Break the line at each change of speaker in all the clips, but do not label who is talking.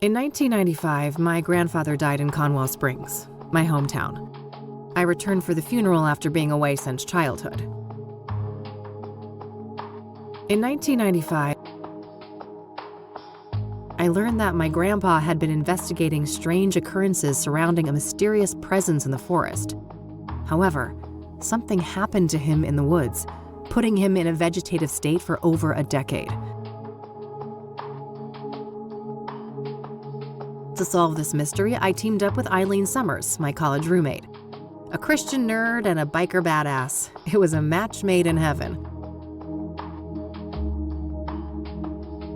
In 1995, my grandfather died in Conwell Springs, my hometown. I returned for the funeral after being away since childhood. In 1995, I learned that my grandpa had been investigating strange occurrences surrounding a mysterious presence in the forest. However, something happened to him in the woods, putting him in a vegetative state for over a decade. To solve this mystery, I teamed up with Eileen Summers, my college roommate. A Christian nerd and a biker badass. It was a match made in heaven.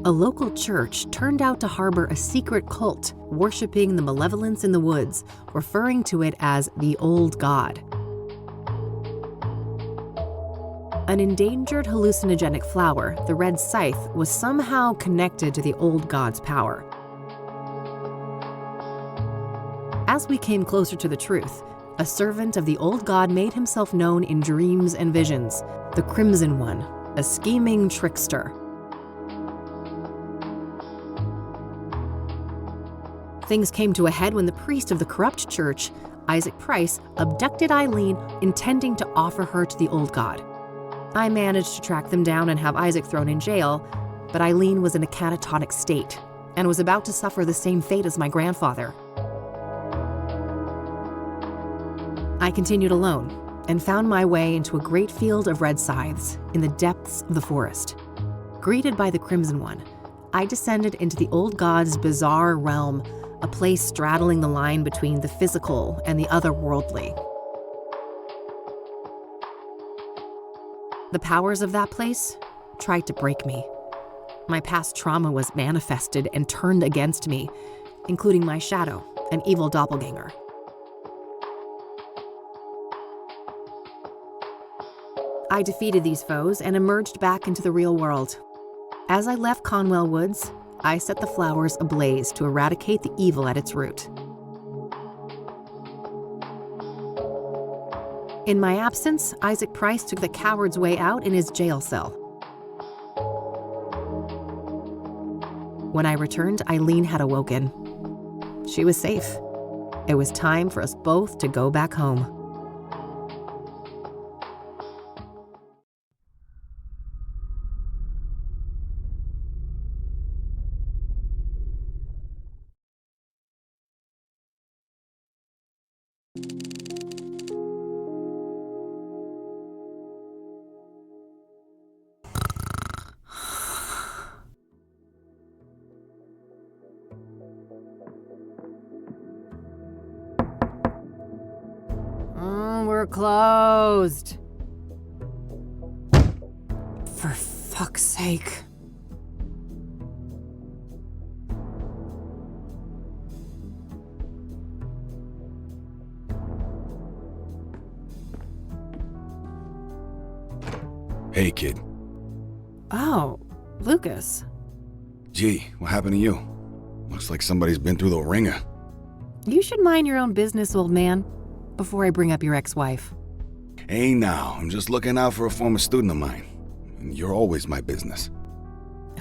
A local church turned out to harbor a secret cult worshiping the malevolence in the woods, referring to it as the Old God. An endangered hallucinogenic flower, the red scythe, was somehow connected to the Old God's power. As we came closer to the truth, a servant of the Old God made himself known in dreams and visions, the Crimson One, a scheming trickster. Things came to a head when the priest of the corrupt church, Isaac Price, abducted Eileen, intending to offer her to the Old God. I managed to track them down and have Isaac thrown in jail, but Eileen was in a catatonic state and was about to suffer the same fate as my grandfather. I continued alone and found my way into a great field of red scythes in the depths of the forest. Greeted by the Crimson One, I descended into the Old God's bizarre realm, a place straddling the line between the physical and the otherworldly. The powers of that place tried to break me. My past trauma was manifested and turned against me, including my shadow, an evil doppelganger. I defeated these foes and emerged back into the real world. As I left Conwell Woods, I set the flowers ablaze to eradicate the evil at its root. In my absence, Isaac Price took the coward's way out in his jail cell. When I returned, Eileen had awoken. She was safe. It was time for us both to go back home. We're closed. For fuck's sake.
Hey, kid.
Oh, Lucas.
Gee, what happened to you? Looks like somebody's been through the ringer.
You should mind your own business, old man, before I bring up your ex-wife.
Hey now, I'm just looking out for a former student of mine. And you're always my business.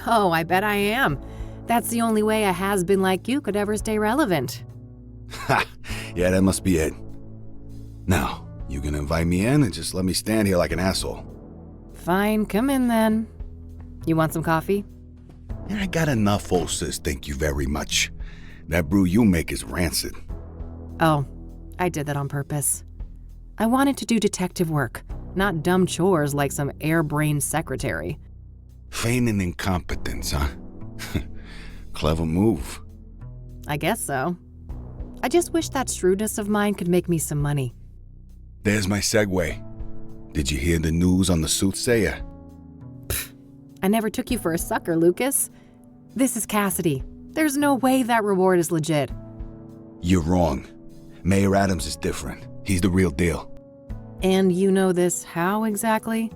Oh, I bet I am. That's the only way a has-been like you could ever stay relevant.
Ha! Yeah, that must be it. Now, you gonna invite me in and just let me stand here like an asshole?
Fine, come in then. You want some coffee?
I got enough, old sis, thank you very much. That brew you make is rancid.
Oh, I did that on purpose. I wanted to do detective work, not dumb chores like some airbrained secretary.
Feigning incompetence, huh? Clever move.
I guess so. I just wish that shrewdness of mine could make me some money.
There's my segue. Did you hear the news on the Soothsayer?
I never took you for a sucker, Lucas. This is Cassidy. There's no way that reward is legit.
You're wrong. Mayor Adams is different. He's the real deal.
And you know this how exactly?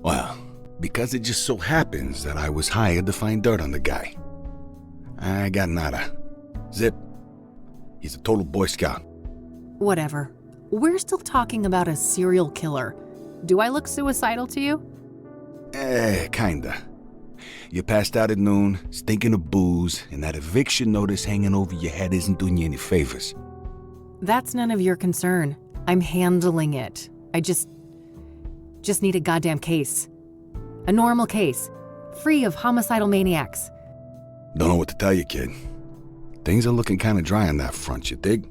Well, because it just so happens that I was hired to find dirt on the guy. I got nada. Zip. He's a total Boy Scout.
Whatever. We're still talking about a serial killer. Do I look suicidal to you?
Kinda. You passed out at noon, stinking of booze, and that eviction notice hanging over your head isn't doing you any favors.
That's none of your concern. I'm handling it. I just need a goddamn case. A normal case. Free of homicidal maniacs.
Don't know what to tell you, kid. Things are looking kind of dry on that front, you dig?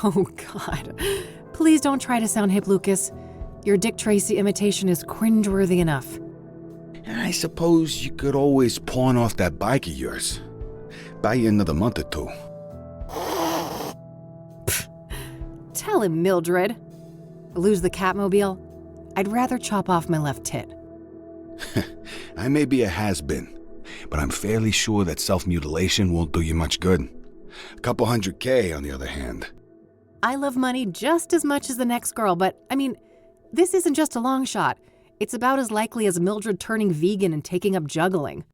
Oh, God. Please don't try to sound hip, Lucas. Your Dick Tracy imitation is cringeworthy enough.
And I suppose you could always pawn off that bike of yours. Buy you another month or two.
Tell him, Mildred. Lose the Catmobile? I'd rather chop off my left tit.
I may be a has-been, but I'm fairly sure that self-mutilation won't do you much good. A couple $100K, on the other hand.
I love money just as much as the next girl, but, I mean, this isn't just a long shot. It's about as likely as Mildred turning vegan and taking up juggling.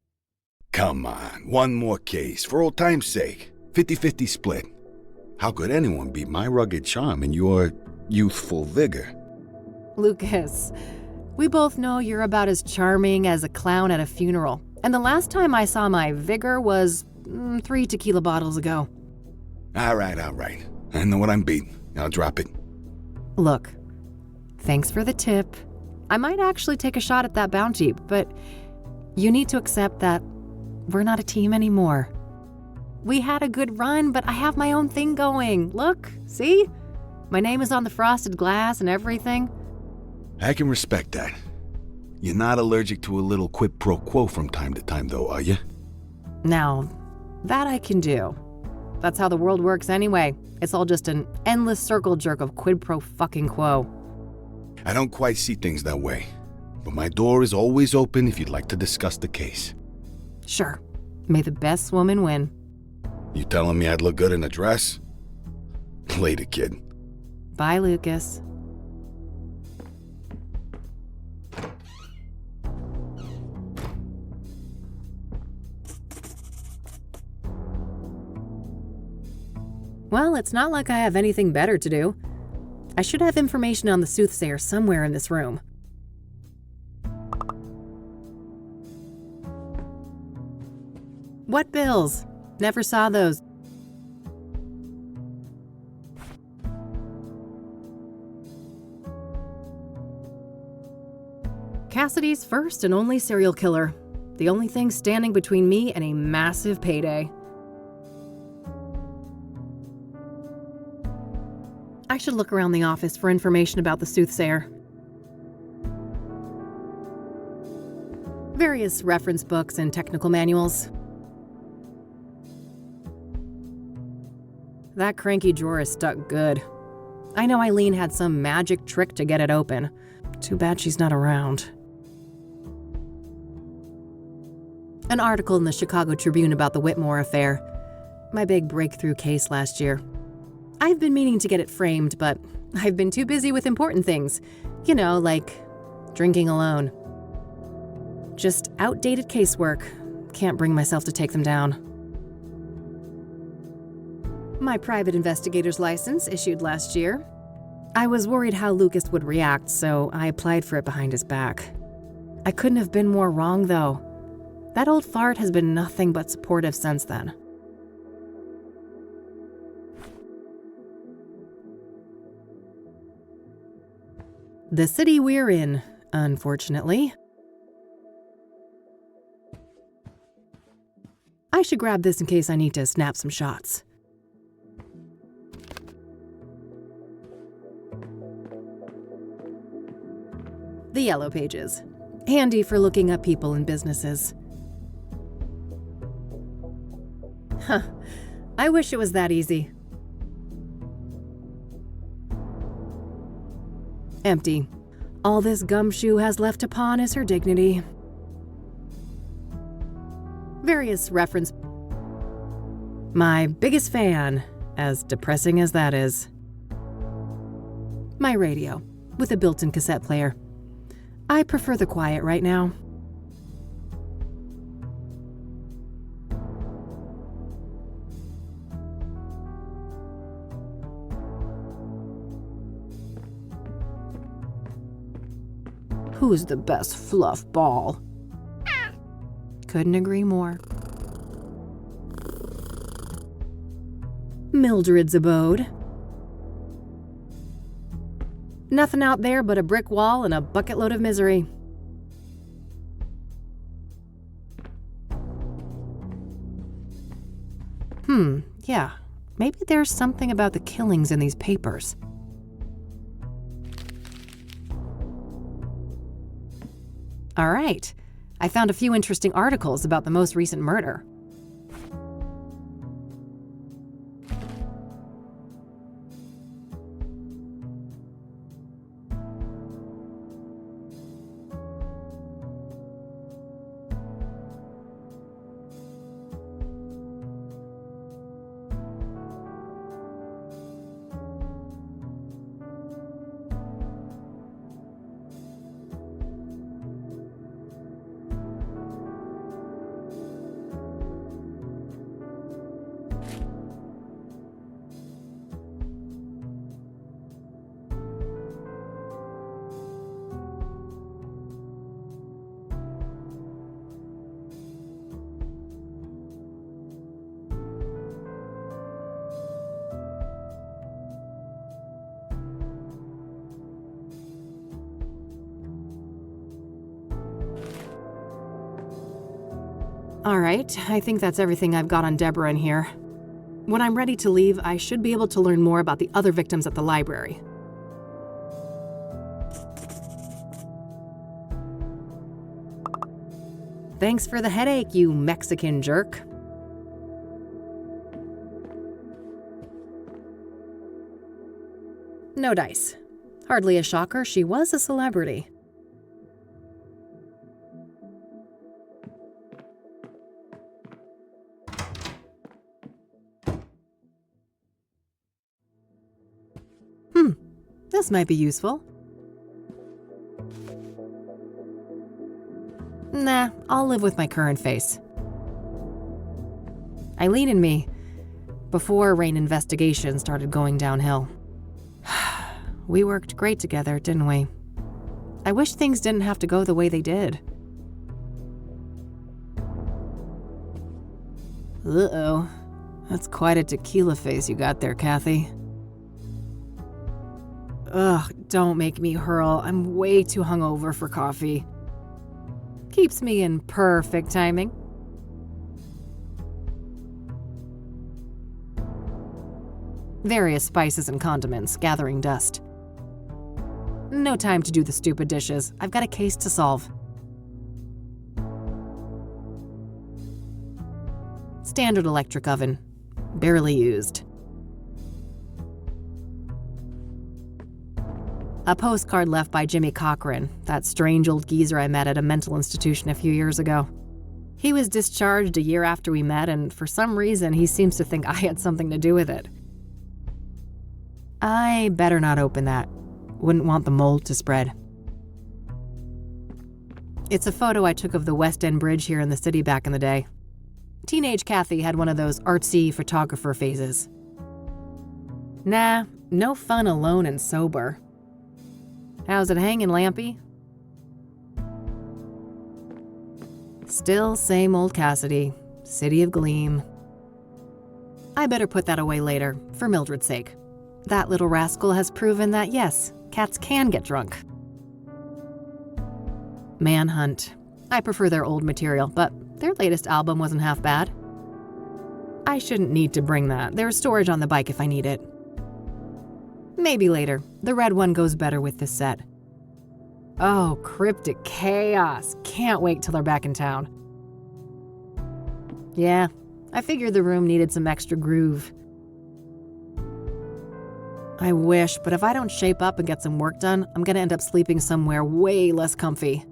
Come on, one more case, for old time's sake. 50-50 split. How could anyone beat my rugged charm and your youthful vigor?
Lucas, we both know you're about as charming as a clown at a funeral. And the last time I saw my vigor was 3 tequila bottles ago.
All right. I know what I'm beating. I'll drop it.
Look, thanks for the tip. I might actually take a shot at that bounty, but you need to accept that we're not a team anymore. We had a good run, but I have my own thing going. Look, see? My name is on the frosted glass and everything.
I can respect that. You're not allergic to a little quid pro quo from time to time, though, are you?
Now, that I can do. That's how the world works anyway. It's all just an endless circle jerk of quid pro fucking quo.
I don't quite see things that way, but my door is always open if you'd like to discuss the case.
Sure. May the best woman win.
You telling me I'd look good in a dress? Later, kid.
Bye, Lucas. Well, it's not like I have anything better to do. I should have information on the Soothsayer somewhere in this room. What bills? Never saw those. Cassidy's first and only serial killer. The only thing standing between me and a massive payday. I should look around the office for information about the Soothsayer. Various reference books and technical manuals. That cranky drawer is stuck good. I know Eileen had some magic trick to get it open. Too bad she's not around. An article in the Chicago Tribune about the Whitmore affair. My big breakthrough case last year. I've been meaning to get it framed, but I've been too busy with important things. You know, like drinking alone. Just outdated casework. Can't bring myself to take them down. My private investigator's license issued last year. I was worried how Lucas would react, so I applied for it behind his back. I couldn't have been more wrong, though. That old fart has been nothing but supportive since then. The city we're in, unfortunately. I should grab this in case I need to snap some shots. The Yellow Pages. Handy for looking up people and businesses. Huh. I wish it was that easy. Empty. All this gumshoe has left to pawn is her dignity. Various reference. My biggest fan, as depressing as that is. My radio, with a built-in cassette player. I prefer the quiet right now. Who's the best fluff ball? Couldn't agree more. Mildred's abode. Nothing out there but a brick wall and a bucket load of misery. Yeah. Maybe there's something about the killings in these papers. All right. I found a few interesting articles about the most recent murder. All right, I think that's everything I've got on Deborah in here. When I'm ready to leave, I should be able to learn more about the other victims at the library. Thanks for the headache, you Mexican jerk. No dice. Hardly a shocker, she was a celebrity. This might be useful. Nah, I'll live with my current face. Eileen and me, before Rain investigation started going downhill. We worked great together, didn't we? I wish things didn't have to go the way they did. Uh-oh. That's quite a tequila face you got there, Kathy. Ugh, don't make me hurl. I'm way too hungover for coffee. Keeps me in perfect timing. Various spices and condiments gathering dust. No time to do the stupid dishes. I've got a case to solve. Standard electric oven. Barely used. A postcard left by Jimmy Cochran, that strange old geezer I met at a mental institution a few years ago. He was discharged a year after we met, and for some reason he seems to think I had something to do with it. I better not open that. Wouldn't want the mold to spread. It's a photo I took of the West End Bridge here in the city back in the day. Teenage Kathy had one of those artsy photographer phases. Nah, no fun alone and sober. How's it hanging, Lampy? Still same old Cassidy, City of Gleam. I better put that away later, for Mildred's sake. That little rascal has proven that yes, cats can get drunk. Manhunt. I prefer their old material, but their latest album wasn't half bad. I shouldn't need to bring that. There's storage on the bike if I need it. Maybe later. The red one goes better with this set. Oh, Cryptic Chaos. Can't wait till they're back in town. Yeah, I figured the room needed some extra groove. I wish, but if I don't shape up and get some work done, I'm gonna end up sleeping somewhere way less comfy.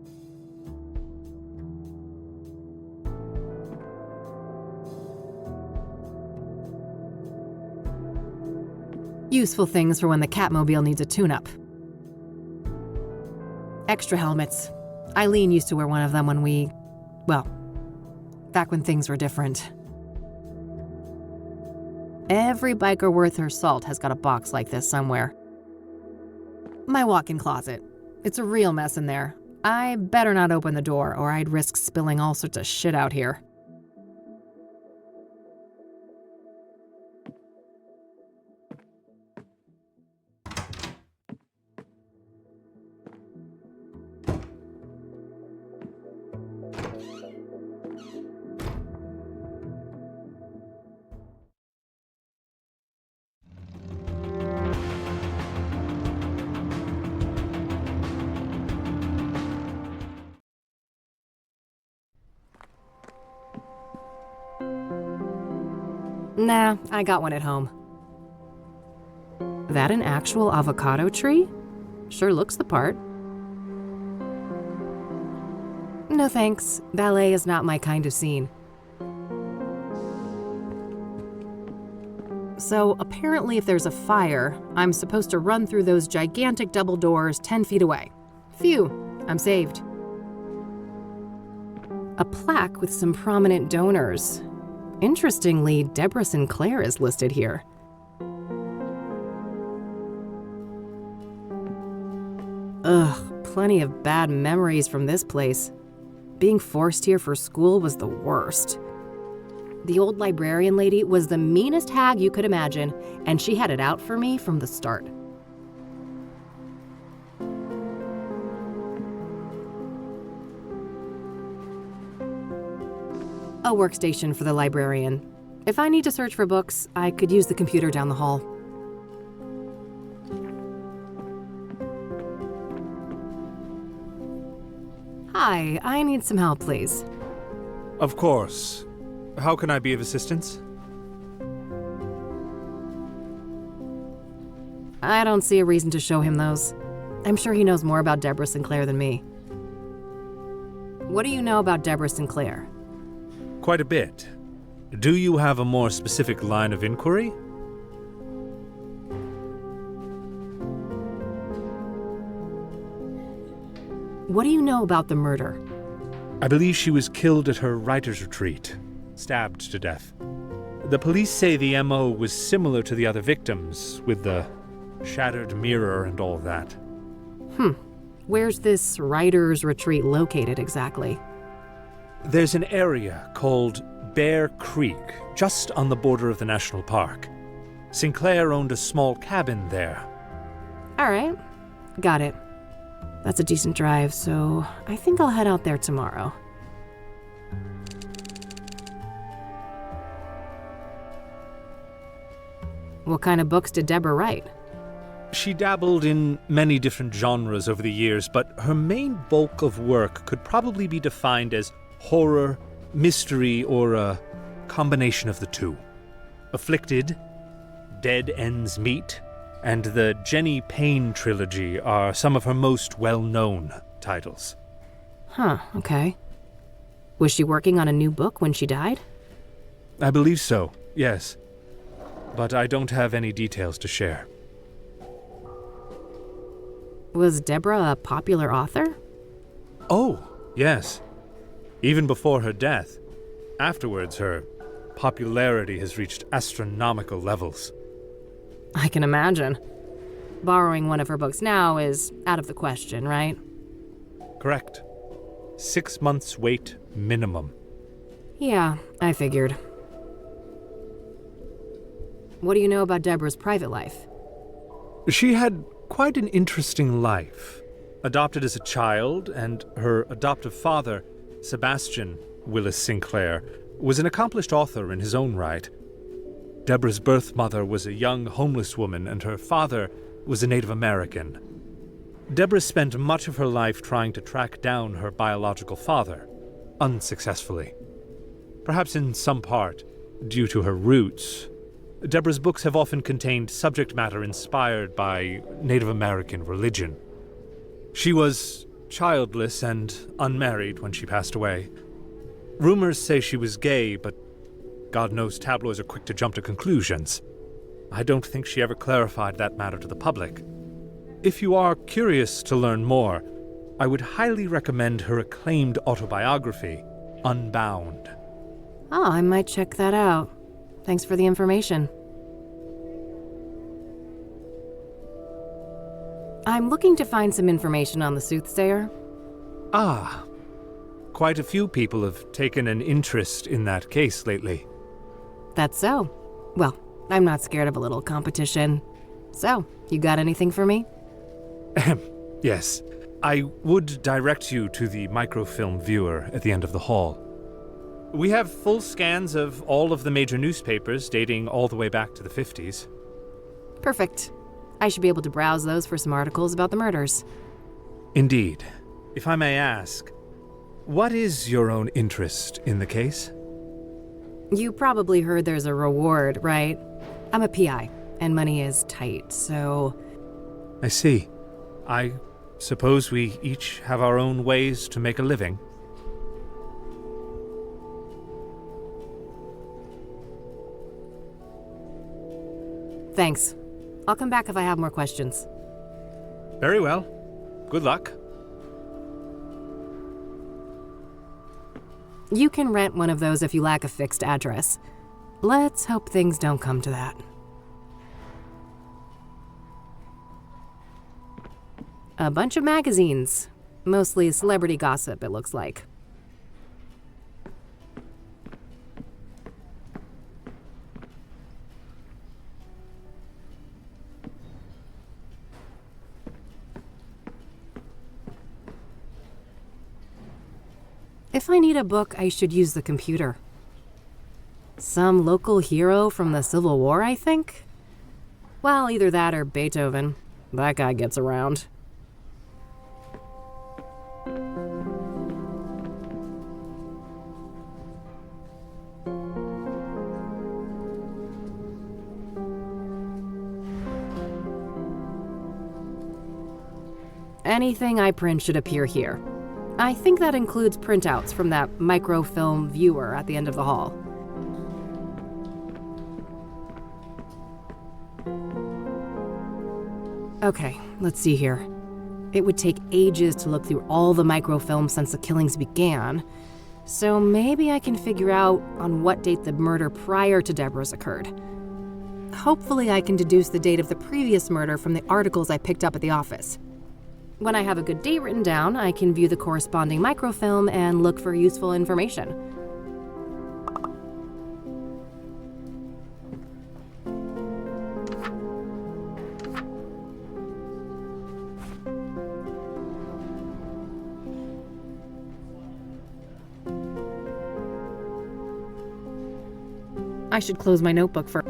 Useful things for when the Catmobile needs a tune-up. Extra helmets. Eileen used to wear one of them back when things were different. Every biker worth her salt has got a box like this somewhere. My walk-in closet. It's a real mess in there. I better not open the door, or I'd risk spilling all sorts of shit out here. Nah, I got one at home. That an actual avocado tree? Sure looks the part. No thanks. Ballet is not my kind of scene. So apparently if there's a fire, I'm supposed to run through those gigantic double doors 10 feet away. Phew, I'm saved. A plaque with some prominent donors. Interestingly, Deborah Sinclair is listed here. Ugh, plenty of bad memories from this place. Being forced here for school was the worst. The old librarian lady was the meanest hag you could imagine, and she had it out for me from the start. A workstation for the librarian. If I need to search for books, I could use the computer down the hall. Hi, I need some help, please.
Of course. How can I be of assistance?
I don't see a reason to show him those. I'm sure he knows more about Deborah Sinclair than me. What do you know about Deborah Sinclair?
Quite a bit. Do you have a more specific line of inquiry?
What do you know about the murder?
I believe she was killed at her writer's retreat, stabbed to death. The police say the MO was similar to the other victims, with the shattered mirror and all that.
Where's this writer's retreat located exactly?
There's an area called Bear Creek, just on the border of the national park. Sinclair owned a small cabin there.
All right, got it. That's a decent drive, so I think I'll head out there tomorrow. What kind of books did Deborah write?
She dabbled in many different genres over the years, but her main bulk of work could probably be defined as horror, mystery, or a combination of the two. Afflicted, Dead Ends Meet, and the Jenny Payne trilogy are some of her most well-known titles.
Huh, okay. Was she working on a new book when she died?
I believe so, yes. But I don't have any details to share.
Was Deborah a popular author?
Oh, yes. Even before her death. Afterwards, her popularity has reached astronomical levels.
I can imagine. Borrowing one of her books now is out of the question, right?
Correct. 6 months wait minimum.
Yeah, I figured. What do you know about Deborah's private life?
She had quite an interesting life. Adopted as a child, and her adoptive father, Sebastian Willis Sinclair, was an accomplished author in his own right. Deborah's birth mother was a young homeless woman, and her father was a Native American. Deborah spent much of her life trying to track down her biological father, unsuccessfully. Perhaps in some part due to her roots, Deborah's books have often contained subject matter inspired by Native American religion. She was childless and unmarried when she passed away. Rumors say she was gay, but God knows tabloids are quick to jump to conclusions. I don't think she ever clarified that matter to the public. If you are curious to learn more, I would highly recommend her acclaimed autobiography, Unbound.
Oh, I might check that out. Thanks for the information. I'm looking to find some information on the Soothsayer.
Ah, quite a few people have taken an interest in that case lately.
That's so. Well, I'm not scared of a little competition. So, you got anything for me?
Yes, I would direct you to the microfilm viewer at the end of the hall. We have full scans of all of the major newspapers dating all the way back to the 50s.
Perfect. I should be able to browse those for some articles about the murders.
Indeed. If I may ask, what is your own interest in the case?
You probably heard there's a reward, right? I'm a PI, and money is tight, so...
I see. I suppose we each have our own ways to make a living.
Thanks. I'll come back if I have more questions.
Very well. Good luck.
You can rent one of those if you lack a fixed address. Let's hope things don't come to that. A bunch of magazines. Mostly celebrity gossip, it looks like. If I need a book, I should use the computer. Some local hero from the Civil War, I think? Well, either that or Beethoven. That guy gets around. Anything I print should appear here. I think that includes printouts from that microfilm viewer at the end of the hall. Okay, let's see here. It would take ages to look through all the microfilms since the killings began, so maybe I can figure out on what date the murder prior to Deborah's occurred. Hopefully I can deduce the date of the previous murder from the articles I picked up at the office. When I have a good date written down, I can view the corresponding microfilm and look for useful information. I should close my notebook for...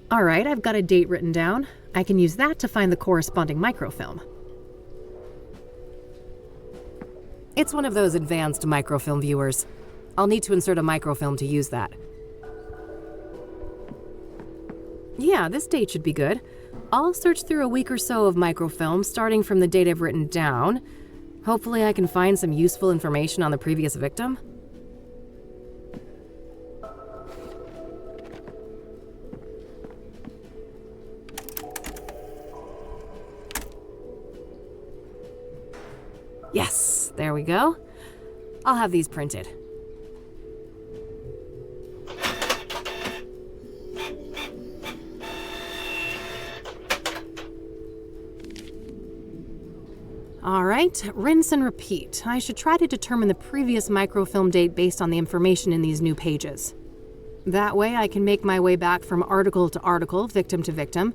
All right, I've got a date written down. I can use that to find the corresponding microfilm. It's one of those advanced microfilm viewers. I'll need to insert a microfilm to use that. Yeah, this date should be good. I'll search through a week or so of microfilms, starting from the date I've written down. Hopefully I can find some useful information on the previous victim. There we go. I'll have these printed. All right, rinse and repeat. I should try to determine the previous microfilm date based on the information in these new pages. That way I can make my way back from article to article, victim to victim,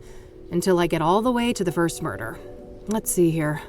until I get all the way to the first murder. Let's see here.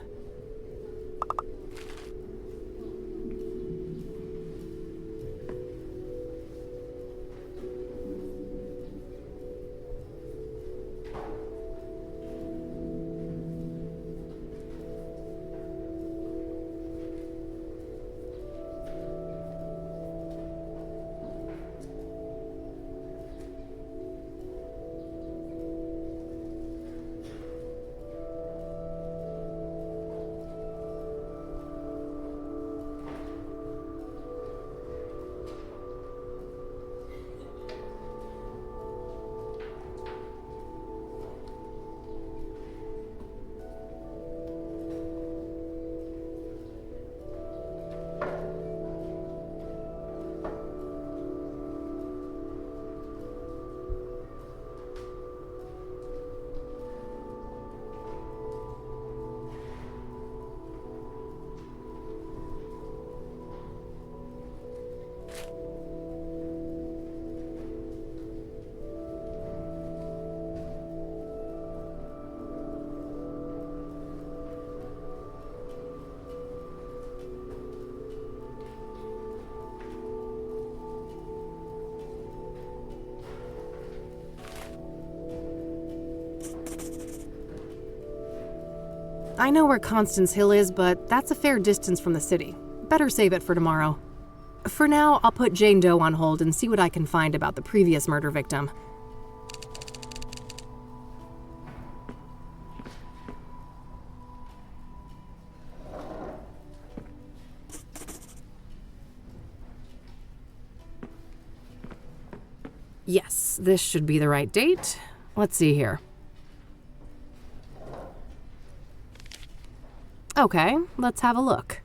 I know where Constance Hill is, but that's a fair distance from the city. Better save it for tomorrow. For now, I'll put Jane Doe on hold and see what I can find about the previous murder victim. Yes, this should be the right date. Let's see here. Okay, let's have a look.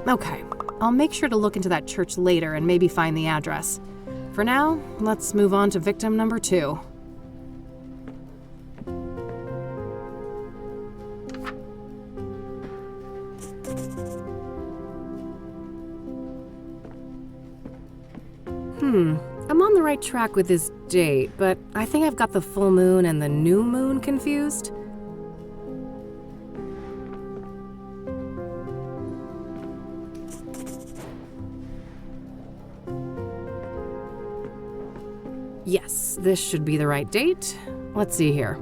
Okay, I'll make sure to look into that church later and maybe find the address. For now, let's move on to victim number 2. I'm on the right track with this date, but I think I've got the full moon and the new moon confused. Yes, this should be the right date. Let's see here.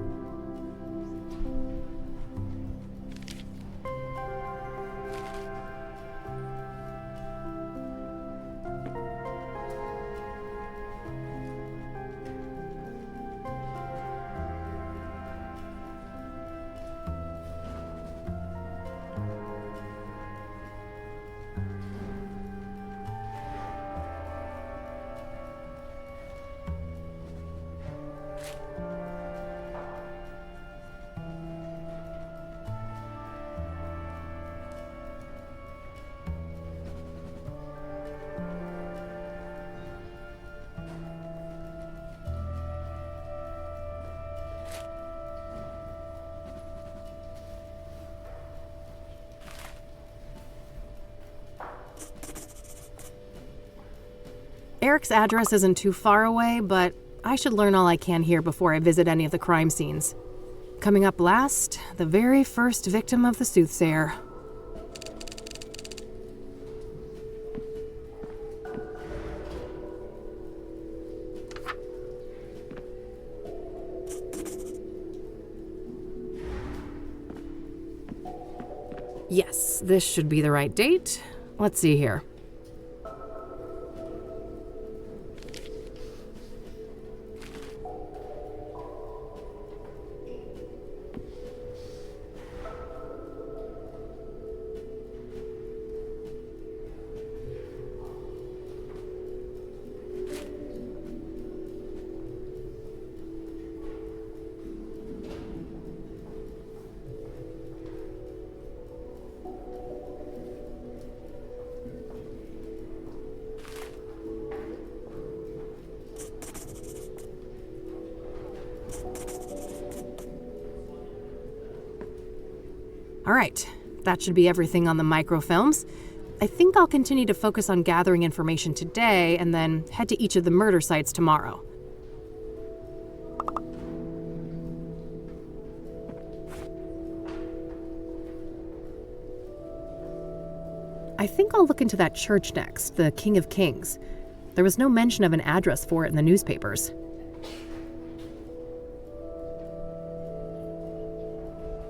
Eric's address isn't too far away, but I should learn all I can here before I visit any of the crime scenes. Coming up last, the very first victim of the Soothsayer. Yes, this should be the right date. Let's see here. All right, that should be everything on the microfilms. I think I'll continue to focus on gathering information today and then head to each of the murder sites tomorrow. I think I'll look into that church next, the King of Kings. There was no mention of an address for it in the newspapers.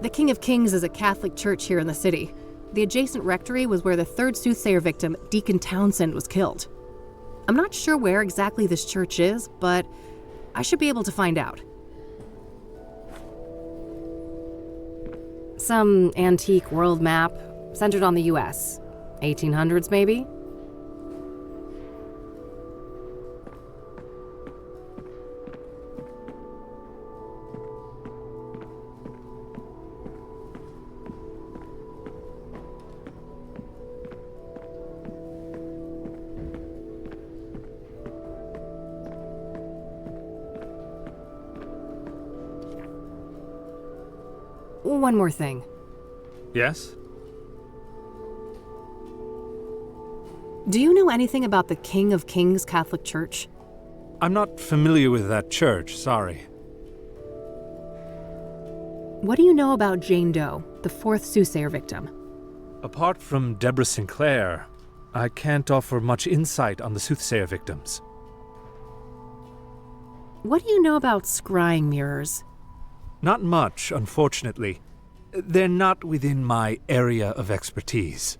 The King of Kings is a Catholic church here in the city. The adjacent rectory was where the third Soothsayer victim, Deacon Townsend, was killed. I'm not sure where exactly this church is, but I should be able to find out. Some antique world map, centered on the US. 1800s, maybe? One more thing.
Yes?
Do you know anything about the King of Kings Catholic Church?
I'm not familiar with that church, sorry.
What do you know about Jane Doe, the fourth Soothsayer victim?
Apart from Deborah Sinclair, I can't offer much insight on the Soothsayer victims.
What do you know about scrying mirrors?
Not much, unfortunately. They're not within my area of expertise.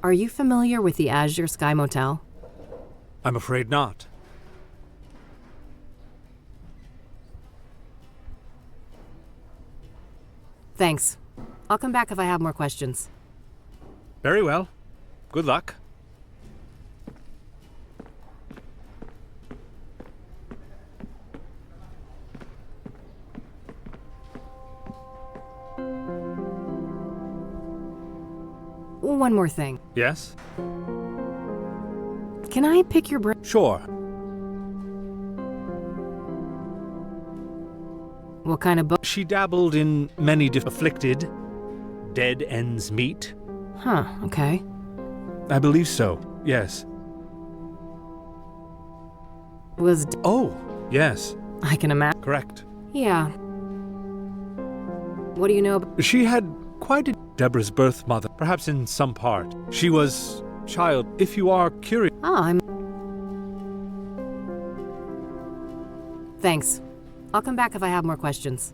Are you familiar with the Azure Sky Motel?
I'm afraid not.
Thanks. I'll come back if I have more questions.
Very well. Good luck.
One more thing.
Yes?
Can I pick your brain?
Sure.
What kind of book?
She dabbled in many afflicted, dead ends meet.
Huh, okay.
I believe so, yes.
Was
Oh, yes,
I can imagine.
correct.
Yeah. What do you know about?
She had quite a Deborah's birth mother, perhaps in some part. She was child, if you are curious.
Oh, I'm... Thanks. I'll come back if I have more questions.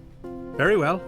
Very well.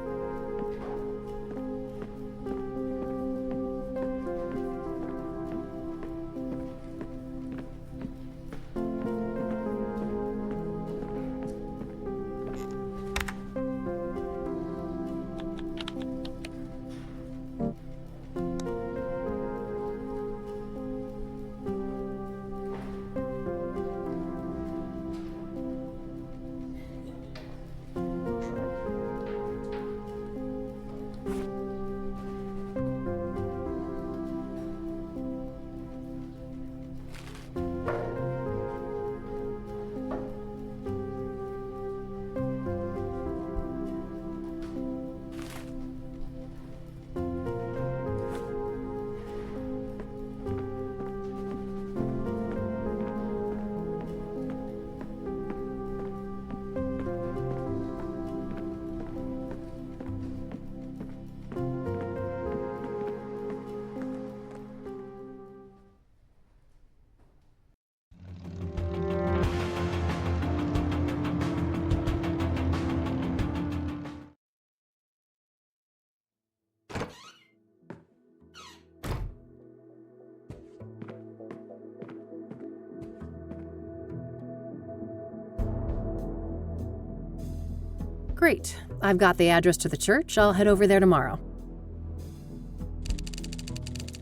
Great. I've got the address to the church. I'll head over there tomorrow.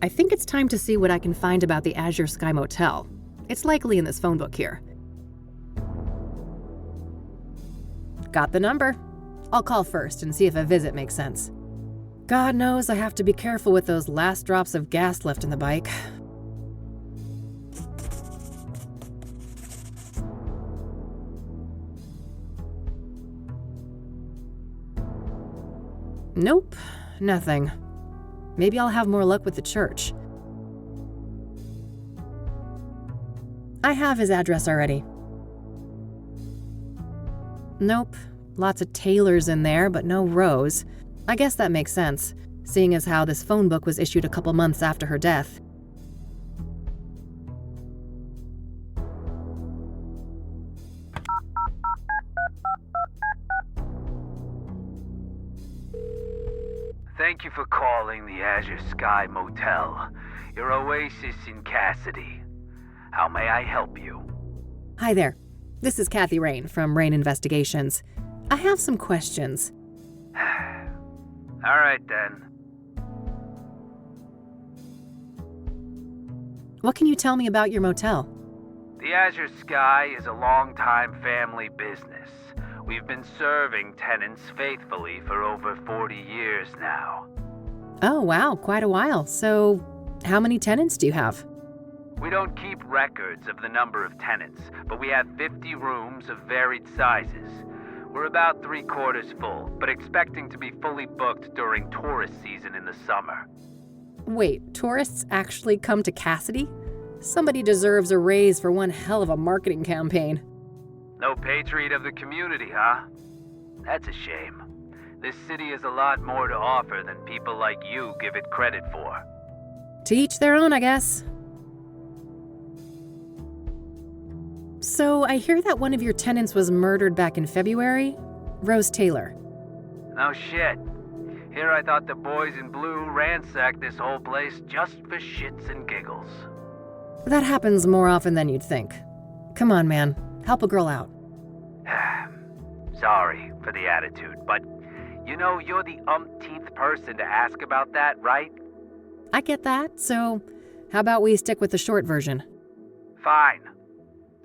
I think it's time to see what I can find about the Azure Sky Motel. It's likely in this phone book here. Got the number. I'll call first and see if a visit makes sense. God knows I have to be careful with those last drops of gas left in the bike. Nope, nothing. Maybe I'll have more luck with the church. I have his address already. Nope, lots of Taylors in there, but no Rose. I guess that makes sense, seeing as how this phone book was issued a couple months after her death.
Thank you for calling the Azure Sky Motel, your oasis in Cassidy. How may I help you?
Hi there. This is Kathy Rain from Rain Investigations. I have some questions.
All right, then.
What can you tell me about your motel?
The Azure Sky is a long-time family business. We've been serving tenants faithfully for over 40 years now.
Oh, wow, quite a while. So, how many tenants do you have?
We don't keep records of the number of tenants, but we have 50 rooms of varied sizes. We're about 3/4 full, but expecting to be fully booked during tourist season in the summer.
Wait, tourists actually come to Cassidy? Somebody deserves a raise for one hell of a marketing campaign.
No patriot of the community, huh? That's a shame. This city has a lot more to offer than people like you give it credit for.
To each their own, I guess. So, I hear that one of your tenants was murdered back in February? Rose Taylor.
No shit. Here I thought the boys in blue ransacked this whole place just for shits and giggles.
That happens more often than you'd think. Come on, man. Help a girl out.
Sorry for the attitude, but you know you're the umpteenth person to ask about that, right?
I get that, so how about we stick with the short version?
Fine.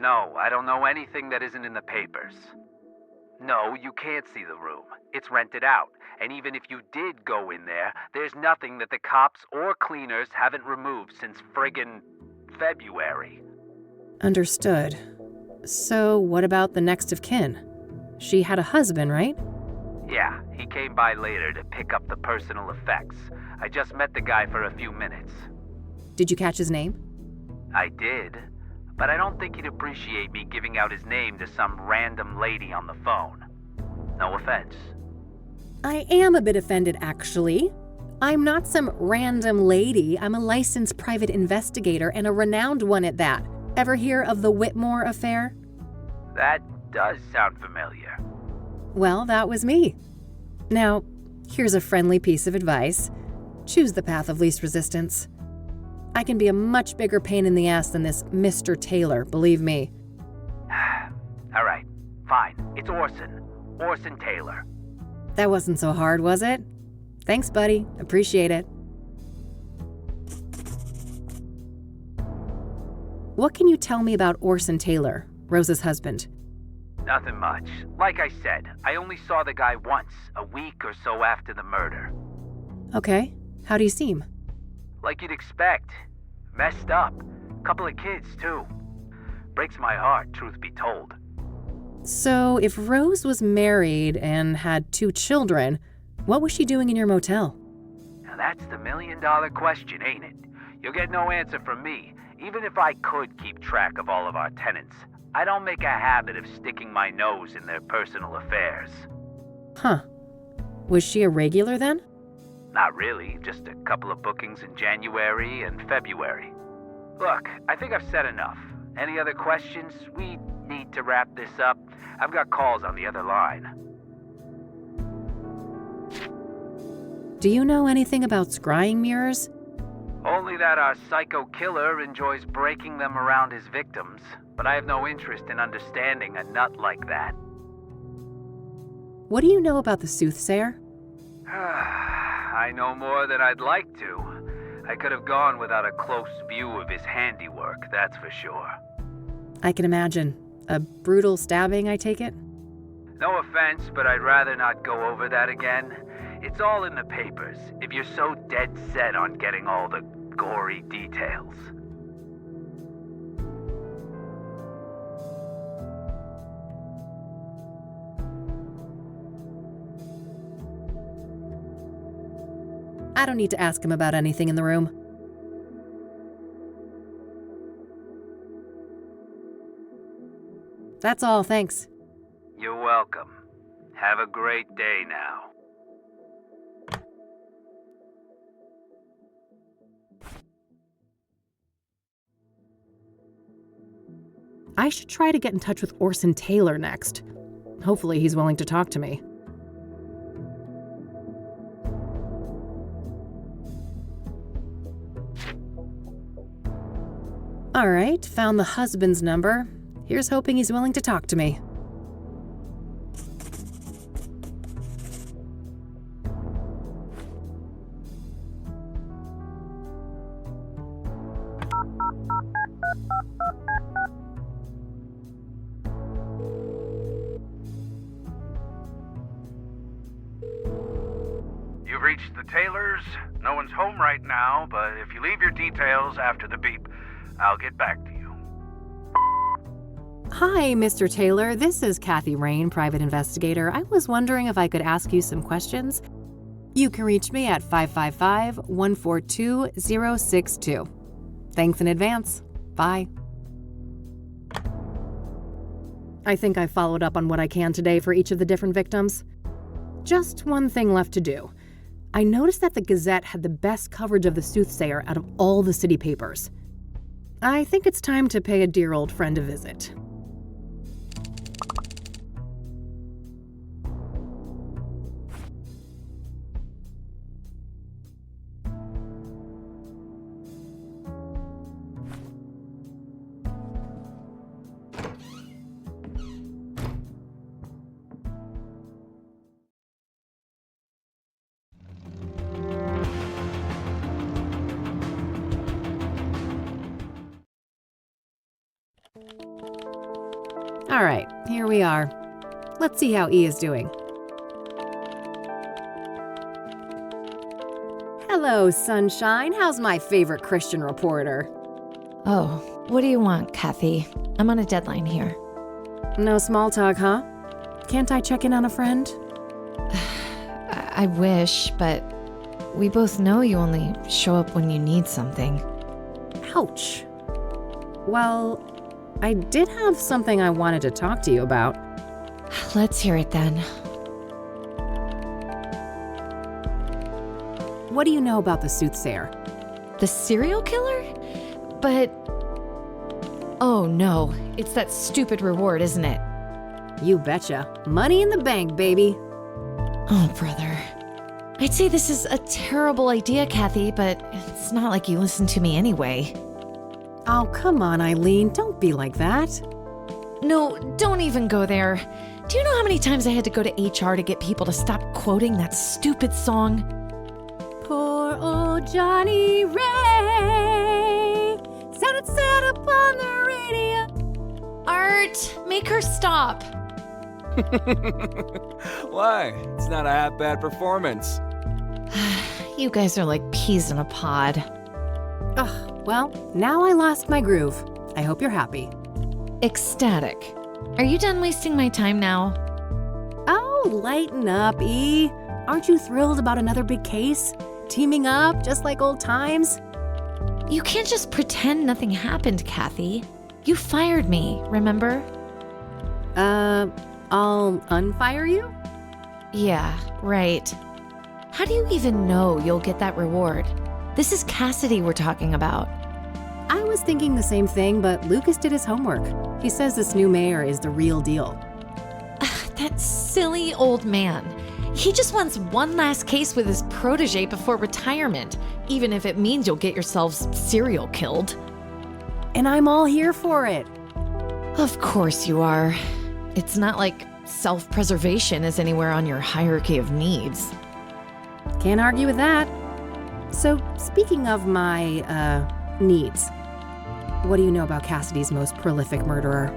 No, I don't know anything that isn't in the papers. No, you can't see the room. It's rented out. And even if you did go in there, there's nothing that the cops or cleaners haven't removed since friggin' February.
Understood. So what about the next of kin? She had a husband, right?
Yeah, he came by later to pick up the personal effects. I just met the guy for a few minutes.
Did you catch his name?
I did, but I don't think he'd appreciate me giving out his name to some random lady on the phone. No offense.
I am a bit offended, actually. I'm not some random lady. I'm a licensed private investigator and a renowned one at that. Ever hear of the Whitmore affair?
That does sound familiar.
Well, that was me. Now, here's a friendly piece of advice. Choose the path of least resistance. I can be a much bigger pain in the ass than this Mr. Taylor, believe me.
All right, fine. It's Orson. Orson Taylor.
That wasn't so hard, was it? Thanks, buddy. Appreciate it. What can you tell me about Orson Taylor, Rose's husband?
Nothing much. Like I said, I only saw the guy once, a week or so after the murder.
Okay. How do you seem?
Like you'd expect. Messed up. Couple of kids, too. Breaks my heart, truth be told.
So, if Rose was married and had 2 children, what was she doing in your motel?
Now that's the million-dollar question, ain't it? You'll get no answer from me. Even if I could keep track of all of our tenants, I don't make a habit of sticking my nose in their personal affairs.
Huh. Was she a regular then?
Not really, just a couple of bookings in January and February. Look, I think I've said enough. Any other questions? We need to wrap this up. I've got calls on the other line.
Do you know anything about scrying mirrors?
Only that our psycho killer enjoys breaking them around his victims, but I have no interest in understanding a nut like that.
What do you know about the Soothsayer?
I know more than I'd like to. I could have gone without a close view of his handiwork, that's for sure.
I can imagine. A brutal stabbing, I take it?
No offense, but I'd rather not go over that again. It's all in the papers, if you're so dead set on getting all the gory details.
I don't need to ask him about anything in the room. That's all, thanks.
You're welcome. Have a great day now.
I should try to get in touch with Orson Taylor next. Hopefully he's willing to talk to me. All right, found the husband's number. Here's hoping he's willing to talk to me.
You've reached the Taylors. No one's home right now, but if you leave your details after the beep, I'll get back to you.
Hi, Mr. Taylor. This is Kathy Rain, private investigator. I was wondering if I could ask you some questions. You can reach me at 555-142-062. Thanks in advance. Bye. I think I followed up on what I can today for each of the different victims. Just one thing left to do. I noticed that the Gazette had the best coverage of the Soothsayer out of all the city papers. I think it's time to pay a dear old friend a visit. All right, here we are. Let's see how E is doing. Hello, sunshine. How's my favorite Christian reporter?
Oh, what do you want, Kathy? I'm on a deadline here.
No small talk, huh? Can't I check in on a friend?
I wish, but we both know you only show up when you need something.
Ouch. Well, I did have something I wanted to talk to you about.
Let's hear it then.
What do you know about the Soothsayer?
The serial killer? But... oh no, it's that stupid reward, isn't it?
You betcha. Money in the bank, baby.
Oh, brother. I'd say this is a terrible idea, Kathy, but it's not like you listen to me anyway.
Oh, come on, Eileen. Don't be like that.
No, don't even go there. Do you know how many times I had to go to HR to get people to stop quoting that stupid song?
Poor old Johnny Ray sounded sad upon the radio.
Art, make her stop.
Why? It's not a half bad performance.
You guys are like peas in a pod.
Ugh, well, now I lost my groove. I hope you're happy.
Ecstatic. Are you done wasting my time now?
Oh, lighten up, E. Aren't you thrilled about another big case? Teaming up, just like old times?
You can't just pretend nothing happened, Kathy. You fired me, remember?
I'll unfire you?
Yeah, right. How do you even know you'll get that reward? This is Cassidy we're talking about.
I was thinking the same thing, but Lucas did his homework. He says this new mayor is the real deal.
That silly old man. He just wants one last case with his protege before retirement, even if it means you'll get yourselves serial killed.
And I'm all here for it.
Of course you are. It's not like self-preservation is anywhere on your hierarchy of needs.
Can't argue with that. So, speaking of my, needs, what do you know about Cassidy's most prolific murderer?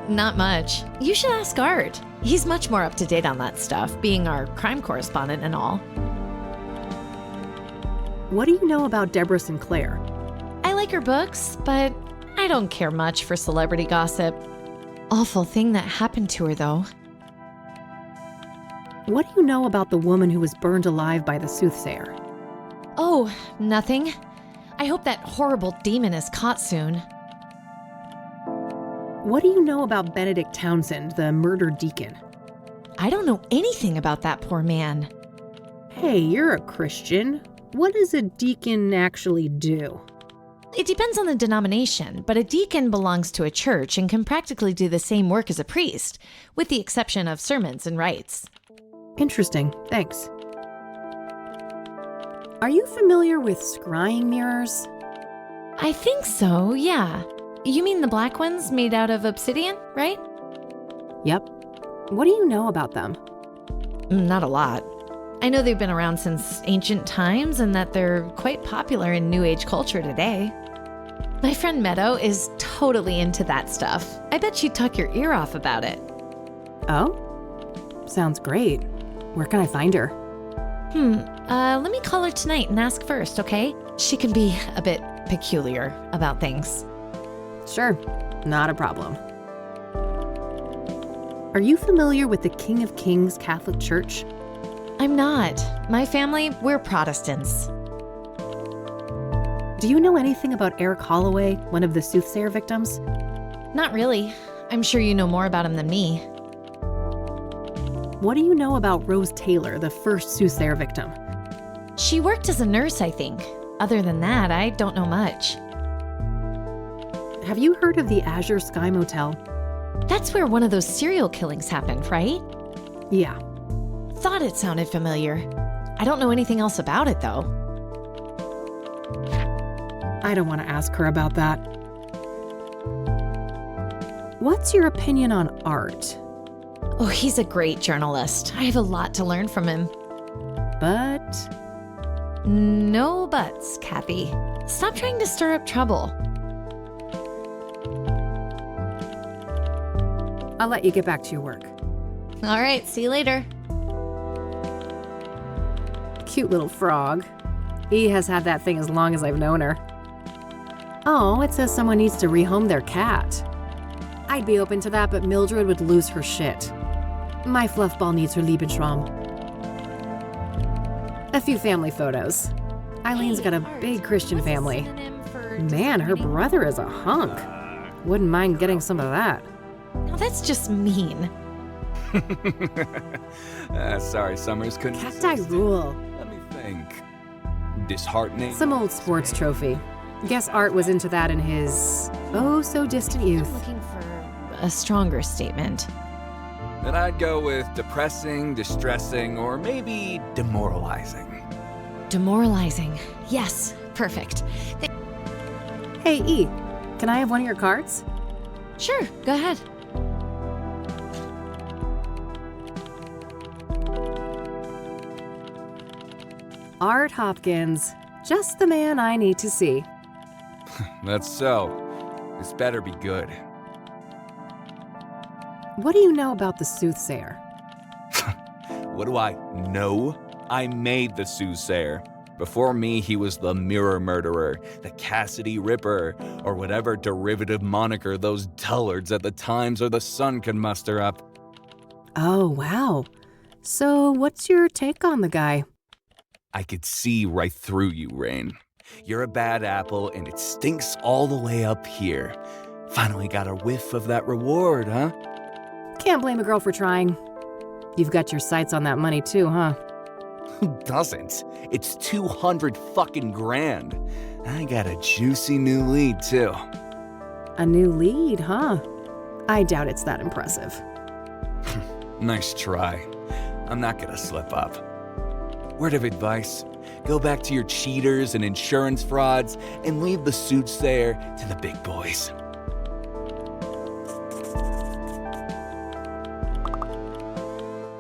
Not much. You should ask Art. He's much more up to date on that stuff, being our crime correspondent and all.
What do you know about Deborah Sinclair?
I like her books, but I don't care much for celebrity gossip. Awful thing that happened to her, though.
What do you know about the woman who was burned alive by the Soothsayer?
Oh, nothing. I hope that horrible demon is caught soon.
What do you know about Benedict Townsend, the murdered deacon?
I don't know anything about that poor man.
Hey, you're a Christian. What does a deacon actually do?
It depends on the denomination, but a deacon belongs to a church and can practically do the same work as a priest, with the exception of sermons and rites.
Interesting, thanks. Are you familiar with scrying mirrors?
I think so, yeah. You mean the black ones made out of obsidian, right?
Yep. What do you know about them?
Not a lot. I know they've been around since ancient times and that they're quite popular in New Age culture today. My friend Meadow is totally into that stuff. I bet she'd talk your ear off about it.
Oh? Sounds great. Where can I find her?
Let me call her tonight and ask first, okay? She can be a bit peculiar about things.
Sure, not a problem. Are you familiar with the King of Kings Catholic Church?
I'm not. My family, we're Protestants.
Do you know anything about Eric Holloway, one of the Soothsayer victims?
Not really. I'm sure you know more about him than me.
What do you know about Rose Taylor, the first Soothsayer victim?
She worked as a nurse, I think. Other than that, I don't know much.
Have you heard of the Azure Sky Motel?
That's where one of those serial killings happened, right?
Yeah.
Thought it sounded familiar. I don't know anything else about it, though.
I don't want to ask her about that. What's your opinion on Art?
Oh, he's a great journalist. I have a lot to learn from him.
But
No buts, Kathy. Stop trying to stir up trouble.
I'll let you get back to your work.
All right, see you later.
Cute little frog. He has had that thing as long as I've known her. Oh, it says someone needs to rehome their cat. I'd be open to that, but Mildred would lose her shit. My fluffball needs her Lebensraum. A few family photos. Eileen's got a big Christian family. Man, her brother is a hunk. Wouldn't mind getting some of that.
Now that's just mean.
Sorry, Summers couldn't.
Cacti rule.
Let me think. Disheartening.
Some old sports trophy. Guess Art was into that in his oh-so-distant youth.
I'm looking for a stronger statement.
Then I'd go with depressing, distressing, or maybe demoralizing.
Demoralizing. Yes, perfect.
Hey, E, can I have one of your cards?
Sure, go ahead.
Art Hopkins. Just the man I need to see.
That's so. This better be good.
What do you know about the Soothsayer?
What do I know? I made the Soothsayer. Before me, he was the Mirror Murderer, the Cassidy Ripper, or whatever derivative moniker those dullards at the Times or the Sun can muster up.
Oh, wow. So what's your take on the guy?
I could see right through you, Rain. You're a bad apple, and it stinks all the way up here. Finally got a whiff of that reward, huh?
Can't blame a girl for trying. You've got your sights on that money too, huh?
Who doesn't? It's 200 fucking grand. I got a juicy new lead, too.
A new lead, huh? I doubt it's that impressive.
Nice try. I'm not gonna slip up. Word of advice, go back to your cheaters and insurance frauds and leave the Soothsayer to the big boys.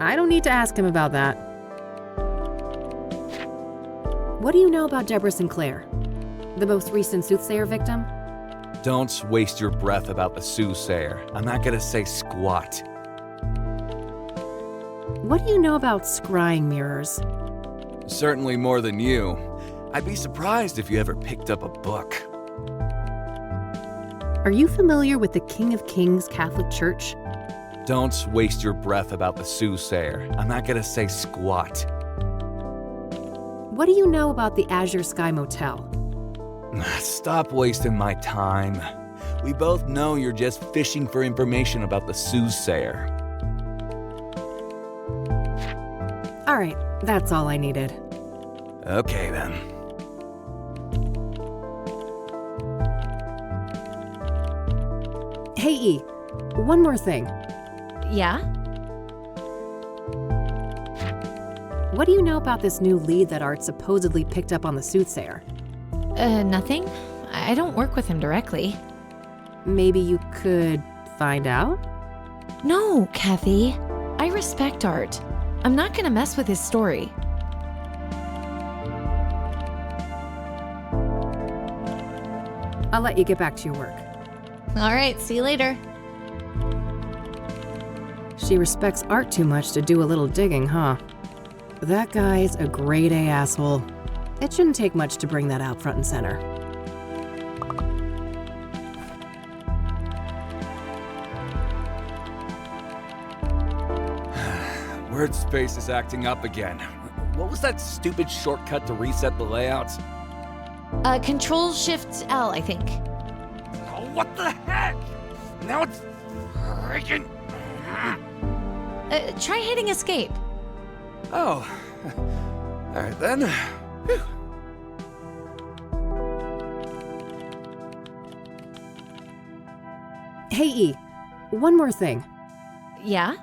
I don't need to ask him about that. What do you know about Deborah Sinclair, the most recent Soothsayer victim?
Don't waste your breath about the Soothsayer. I'm not gonna say squat.
What do you know about scrying mirrors?
Certainly more than you. I'd be surprised if you ever picked up a book.
Are you familiar with the King of Kings Catholic Church?
Don't waste your breath about the Soothsayer. I'm not gonna say squat.
What do you know about the Azure Sky Motel?
Stop wasting my time. We both know you're just fishing for information about the Soothsayer.
All right, that's all I needed.
Okay then.
Hey, E, one more thing.
Yeah?
What do you know about this new lead that Art supposedly picked up on the Soothsayer?
Nothing. I don't work with him directly.
Maybe you could find out?
No, Kathy. I respect Art. I'm not gonna mess with his story.
I'll let you get back to your work.
All right, see you later.
She respects Art too much to do a little digging, huh? That guy's a grade A asshole. It shouldn't take much to bring that out front and center.
Word space is acting up again. What was that stupid shortcut to reset the layouts?
Control-Shift-L, I think.
Oh, what the heck? Now it's freaking...
Try hitting escape.
Oh. All right then. Whew.
Hey, E, one more thing.
Yeah?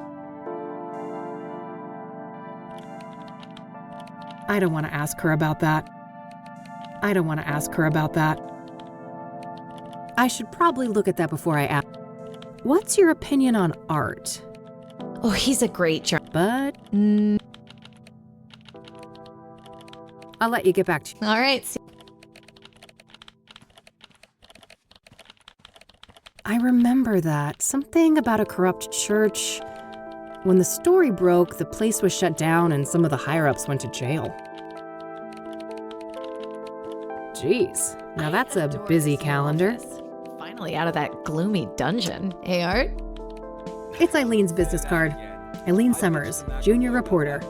I don't want to ask her about that. I don't want to ask her about that. I should probably look at that before I ask. What's your opinion on Art?
Oh, he's a great
But I'll let you get back to you.
All right, see
I remember that. Something about a corrupt church. When the story broke, the place was shut down and some of the higher-ups went to jail. Jeez, now that's a busy calendar.
Finally out of that gloomy dungeon, eh, Art?
It's Eileen's business card. Eileen Summers, junior reporter.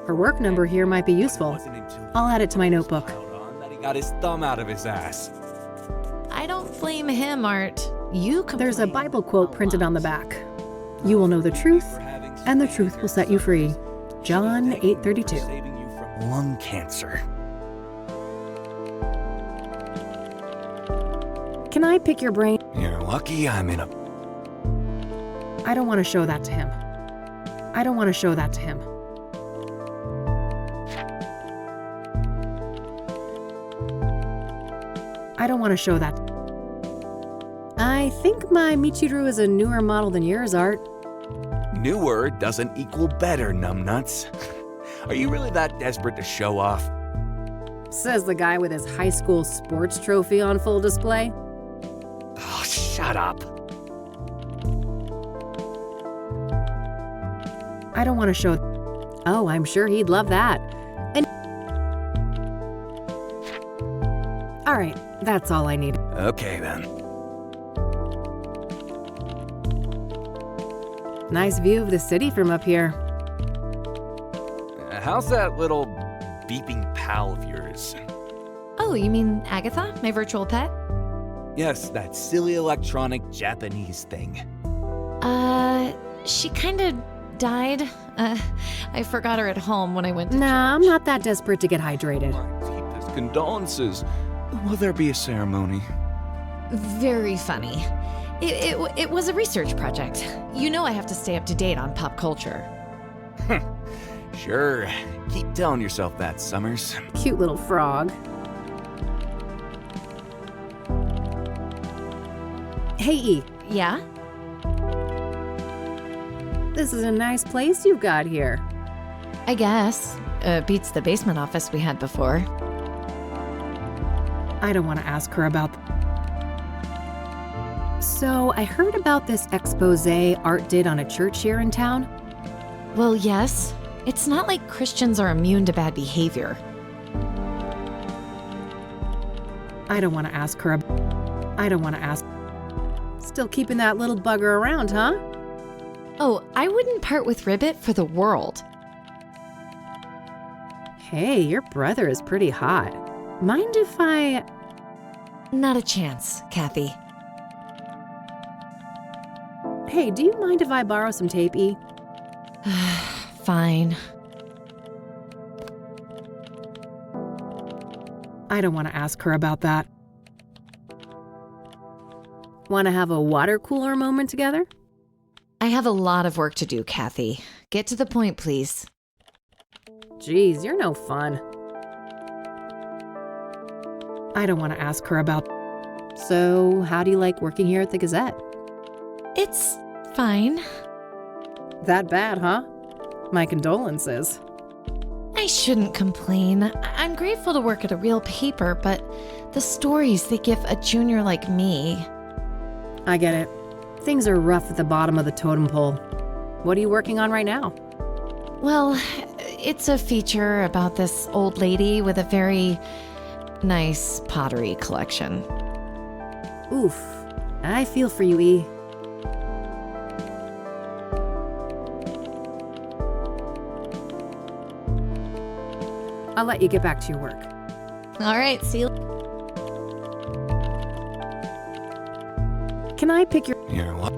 Her work number here might be useful. I'll add it to my notebook.
That he got his thumb out of his ass.
I don't blame him, Art. You complain.
There's a Bible quote printed on the back. You will know the truth, and the truth will set you free. John 8:32.
Saving you from lung cancer.
Can I pick your brain?
You're lucky I'm in a...
I don't want to show that to him. I don't want to show that to him. I don't want to show that. I think my Michiru is a newer model than yours, Art.
Newer doesn't equal better, numbnuts. Are you really that desperate to show off?
Says the guy with his high school sports trophy on full display.
Oh, shut up.
I don't want to show. Oh, I'm sure he'd love that. And all right, that's all I need.
Okay then.
Nice view of the city from up here.
How's that little beeping pal of yours?
Oh, you mean Agatha, my virtual pet?
Yes, that silly electronic Japanese thing.
She kinda died. I forgot her at home when I went to
Nah, I'm
church.
not that desperate to get hydrated.
My deepest condolences. Will there be a ceremony?
Very funny. It was a research project. You know I have to stay up to date on pop culture.
Sure. Keep telling yourself that, Summers.
Cute little frog. Hey, E,
Yeah?
This is a nice place you've got here.
I guess. Beats the basement office we had before.
I don't want to ask her about... So, I heard about this expose Art did on a church here in town.
Well, yes. It's not like Christians are immune to bad behavior.
I don't want to ask her... I don't want to ask... Still keeping that little bugger around, huh?
Oh, I wouldn't part with Ribbit for the world.
Hey, your brother is pretty hot. Mind if I...
Not a chance, Kathy.
Hey, do you mind if I borrow some tape, E?
Fine.
I don't want to ask her about that. Want to have a water cooler moment together?
I have a lot of work to do, Kathy. Get to the point, please.
Geez, you're no fun. I don't want to ask her about... So, how do you like working here at the Gazette?
It's fine.
That bad, huh? My condolences.
I shouldn't complain. I'm grateful to work at a real paper, but the stories they give a junior like me...
I get it. Things are rough at the bottom of the totem pole. What are you working on right now?
Well, it's a feature about this old lady with a very nice pottery collection.
Oof. I feel for you, E. I'll let you get back to your work.
All right, see you.
Can I pick your...
You're what?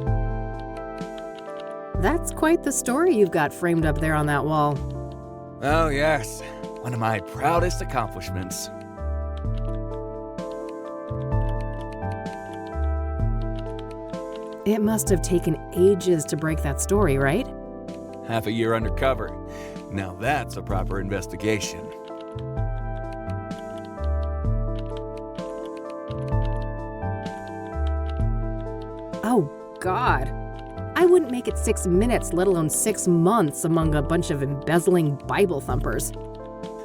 That's quite the story you've got framed up there on that wall.
Oh, yes. One of my proudest accomplishments.
It must have taken ages to break that story, right?
Half a year undercover. Now that's a proper investigation.
Oh, God. I wouldn't make it 6 minutes, let alone 6 months among a bunch of embezzling Bible thumpers.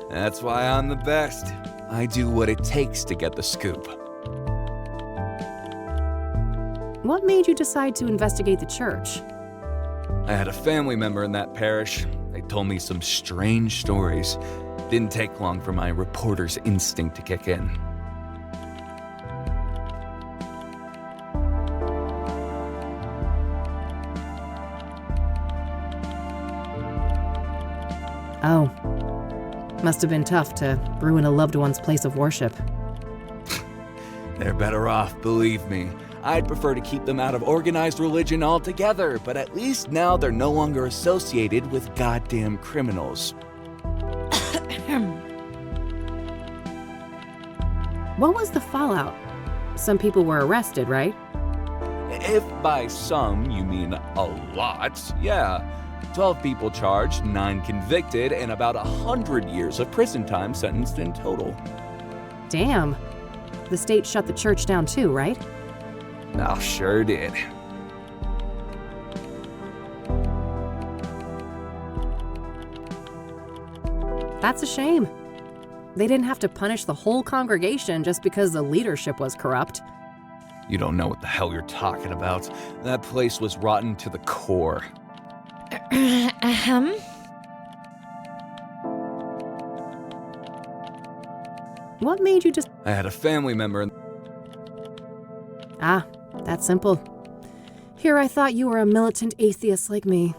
That's why I'm the best. I do what it takes to get the scoop.
What made you decide to investigate the church?
I had a family member in that parish. They told me some strange stories. Didn't take long for my reporter's instinct to kick in.
Oh. Must have been tough to ruin a loved one's place of worship.
They're better off, believe me. I'd prefer to keep them out of organized religion altogether, but at least now they're no longer associated with goddamn criminals.
What was the fallout? Some people were arrested, right?
If by some you mean a lot, yeah. 12 people charged, 9 convicted, and about 100 years of prison time sentenced in total.
Damn. The state shut the church down too, right?
Oh, sure did.
That's a shame. They didn't have to punish the whole congregation just because the leadership was corrupt.
You don't know what the hell you're talking about. That place was rotten to the core.
What made you just...
I had a family member.
Ah, that's simple. Here I thought you were a militant atheist like me.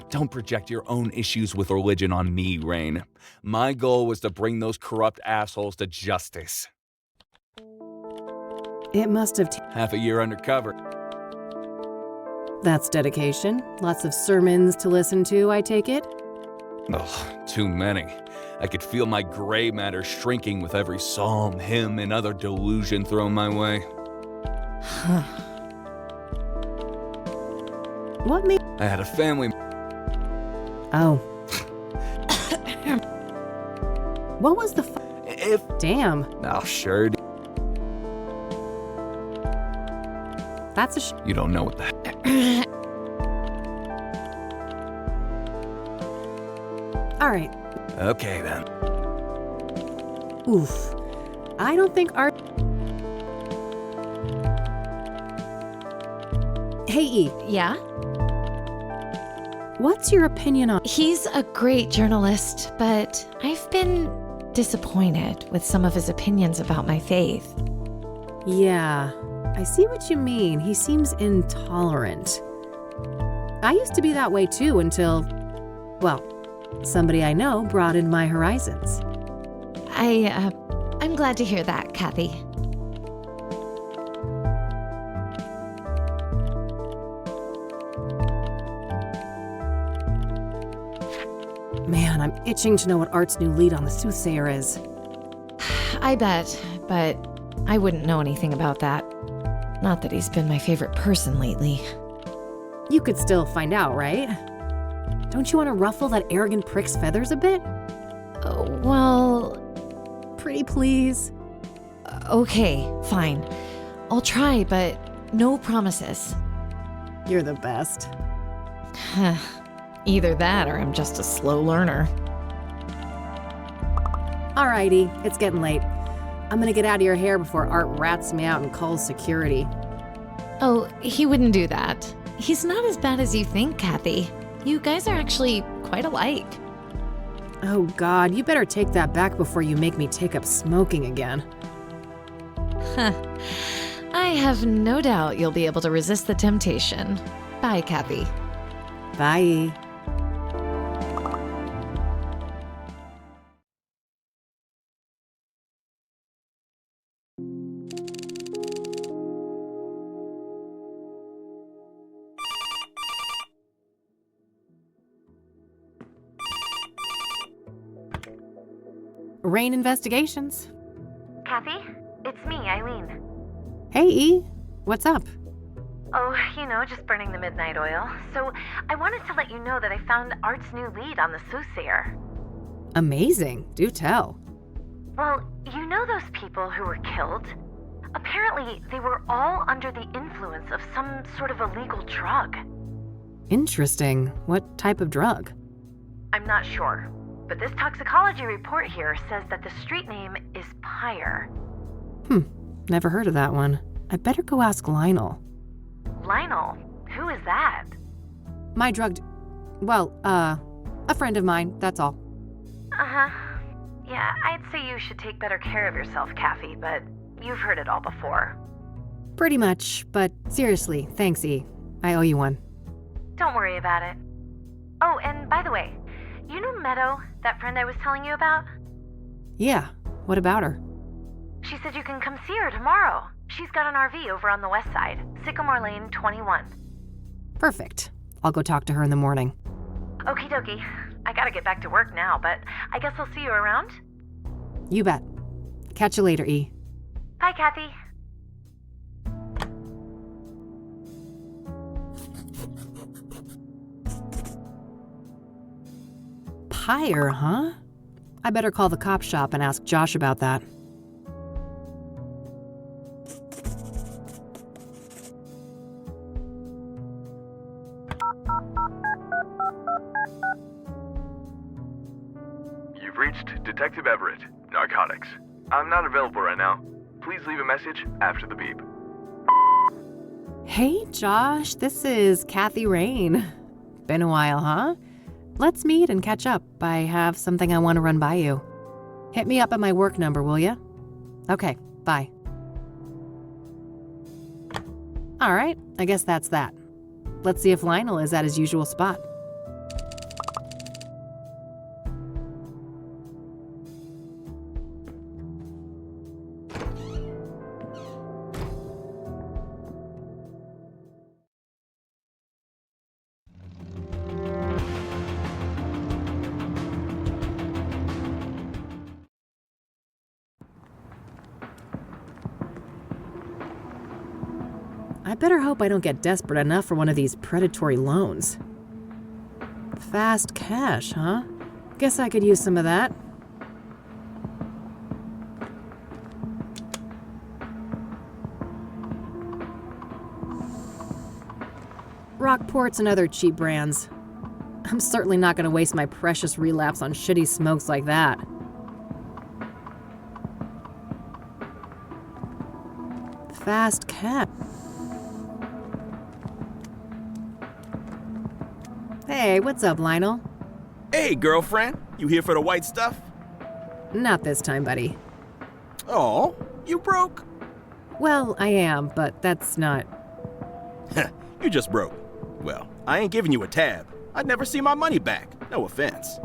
Don't project your own issues with religion on me, Rain. My goal was to bring those corrupt assholes to justice.
It must have...
Half a year undercover.
That's dedication. Lots of sermons to listen to, I take it?
Ugh, too many. I could feel my gray matter shrinking with every psalm, hymn, and other delusion thrown my way.
What made...
I had a family...
Oh. What was the
If...
Damn.
Oh, sure.
That's a
You don't know what the...
All right.
Okay, then.
Oof. I don't think Art... Hey, E,
Yeah?
what's your opinion on...
He's a great journalist, but I've been disappointed with some of his opinions about my faith.
Yeah, I see what you mean. He seems intolerant. I used to be that way too until, well, somebody I know broadened my horizons.
I'm glad to hear that, Kathy.
Man, I'm itching to know what Art's new lead on the Soothsayer is.
I bet, but I wouldn't know anything about that. Not that he's been my favorite person lately.
You could still find out, right? Don't you want to ruffle that arrogant prick's feathers a bit?
Oh, well,
Pretty please.
okay, fine. I'll try, but no promises.
You're the best.
Either that or I'm just a slow learner.
Alrighty, it's getting late. I'm gonna get out of your hair before Art rats me out and calls security.
Oh, he wouldn't do that. He's not as bad as you think, Kathy. You guys are actually quite alike.
Oh God, you better take that back before you make me take up smoking again.
I have no doubt you'll be able to resist the temptation. Bye, Kathy.
Bye. Rain Investigations.
Kathy, it's me, Eileen.
Hey, E. What's up?
Oh, just burning the midnight oil. So I wanted to let you know that I found Art's new lead on the Soothsayer.
Amazing. Do tell.
Well, you know those people who were killed? Apparently, they were all under the influence of some sort of illegal drug.
Interesting. What type of drug?
I'm not sure, but this toxicology report here says that the street name is Pyre.
Never heard of that one. I better go ask Lionel.
Lionel? Who is that?
My drugged... Well, a friend of mine, that's all.
Uh-huh. Yeah, I'd say you should take better care of yourself, Kathy, but you've heard it all before.
Pretty much, but seriously, thanks, E. I owe you one.
Don't worry about it. Oh, and by the way, you know Meadow, that friend I was telling you about?
Yeah, what about her?
She said you can come see her tomorrow. She's got an RV over on the west side, Sycamore Lane 21.
Perfect. I'll go talk to her in the morning.
Okie dokie. I gotta get back to work now, but I guess I'll see you around.
You bet. Catch you later, E.
Bye, Kathy.
Pyre, huh? I better call the cop shop and ask Josh about that.
You've reached Detective Everett, Narcotics. I'm not available right now. Please leave a message after the beep.
Hey, Josh, this is Kathy Rain. Been a while, huh? Let's meet and catch up. I have something I want to run by you. Hit me up at my work number, will ya? Okay, bye. All right, I guess that's that. Let's see if Lionel is at his usual spot. I better hope I don't get desperate enough for one of these predatory loans. Fast cash, huh? Guess I could use some of that. Rockports and other cheap brands. I'm certainly not gonna waste my precious relapse on shitty smokes like that. Fast cat. Hey, what's up, Lionel?
Hey, girlfriend. You here for the white stuff?
Not this time, buddy.
Oh, you broke?
Well, I am, but that's not...
You just broke. Well, I ain't giving you a tab. I'd never see my money back. No offense.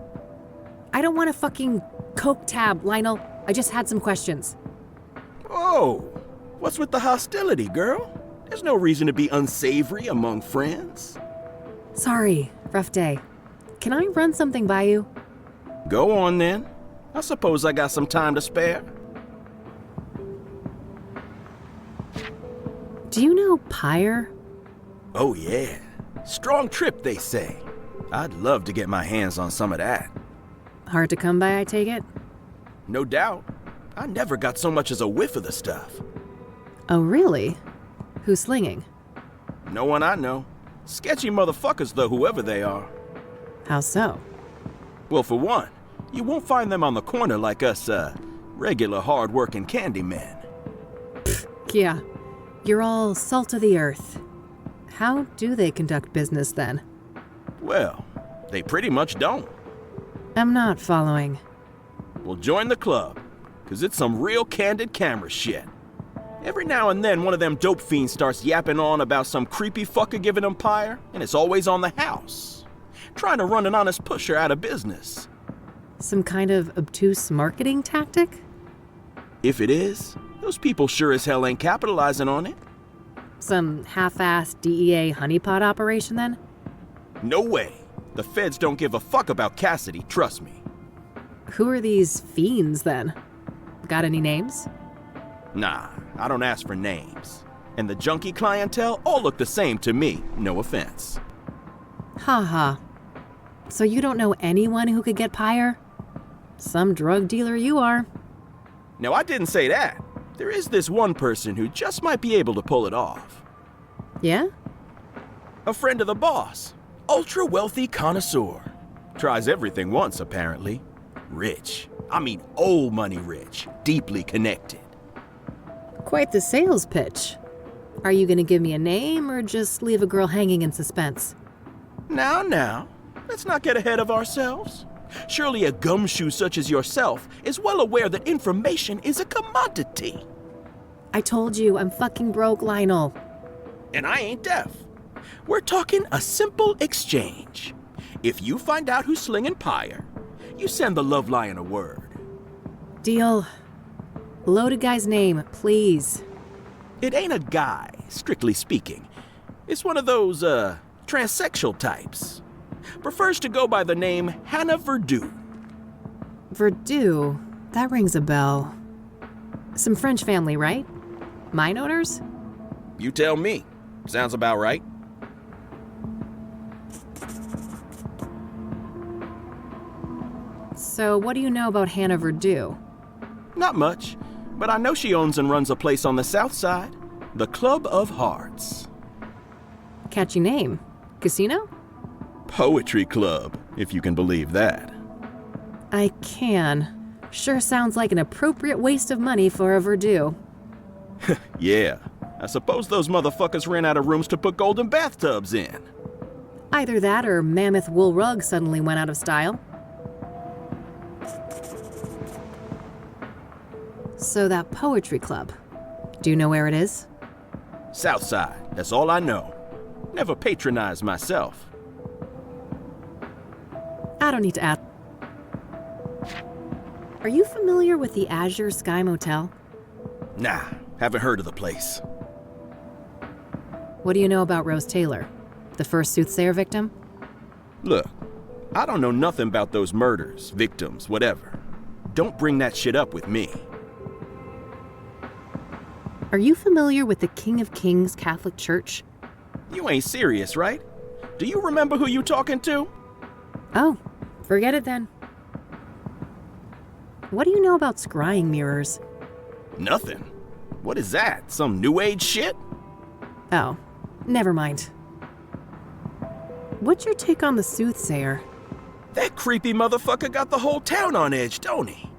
I don't want a fucking Coke tab, Lionel. I just had some questions.
Oh, what's with the hostility, girl? There's no reason to be unsavory among friends.
Sorry, rough day. Can I run something by you?
Go on then. I suppose I got some time to spare.
Do you know Pyre?
Oh yeah. Strong trip, they say. I'd love to get my hands on some of that.
Hard to come by, I take it?
No doubt. I never got so much as a whiff of the stuff.
Oh, really? Who's slinging?
No one I know. Sketchy motherfuckers, though, whoever they are.
How so?
Well, for one, you won't find them on the corner like us, regular hard-working candy men.
Yeah, you're all salt of the earth. How do they conduct business then?
Well, they pretty much don't.
I'm not following.
Well, join the club, 'cause it's some real candid camera shit. Every now and then, one of them dope fiends starts yapping on about some creepy fucker giving them Pyre, and it's always on the house. Trying to run an honest pusher out of business.
Some kind of obtuse marketing tactic?
If it is, those people sure as hell ain't capitalizing on it.
Some half-assed DEA honeypot operation then?
No way. The feds don't give a fuck about Cassidy, trust me.
Who are these fiends then? Got any names?
Nah, I don't ask for names. And the junkie clientele all look the same to me, no offense.
Ha. So you don't know anyone who could get Pyre? Some drug dealer you are.
Now, I didn't say that. There is this one person who just might be able to pull it off.
Yeah?
A friend of the boss. Ultra wealthy connoisseur. Tries everything once, apparently. Rich. I mean old money rich. Deeply connected.
Quite the sales pitch. Are you gonna give me a name or just leave a girl hanging in suspense?
Now. Let's not get ahead of ourselves. Surely a gumshoe such as yourself is well aware that information is a commodity.
I told you, I'm fucking broke, Lionel.
And I ain't deaf. We're talking a simple exchange. If you find out who's slinging Pyre, you send the Love Lion a word.
Deal. Loaded guy's name, please.
It ain't a guy, strictly speaking. It's one of those, transsexual types. Prefers to go by the name Hannah Verdue.
Verdue? That rings a bell. Some French family, right? Mine owners?
You tell me. Sounds about right.
So what do you know about Hannah Verdue?
Not much, but I know she owns and runs a place on the south side. The Club of Hearts.
Catchy name. Casino?
Poetry club, if you can believe that.
I can. Sure sounds like an appropriate waste of money for a Verdue.
Yeah, I suppose those motherfuckers ran out of rooms to put golden bathtubs in.
Either that or mammoth wool rug suddenly went out of style. So that poetry club, do you know where it is?
South side, that's all I know. Never patronized myself.
I don't need to ask. Are you familiar with the Azure Sky Motel?
Nah, haven't heard of the place.
What do you know about Rose Taylor, the first Soothsayer victim?
Look, I don't know nothing about those murders, victims, whatever. Don't bring that shit up with me.
Are you familiar with the King of Kings Catholic Church?
You ain't serious, right? Do you remember who you talking to?
Oh, forget it then. What do you know about scrying mirrors?
Nothing. What is that? Some new age shit?
Oh, never mind. What's your take on the Soothsayer?
That creepy motherfucker got the whole town on edge, don't he?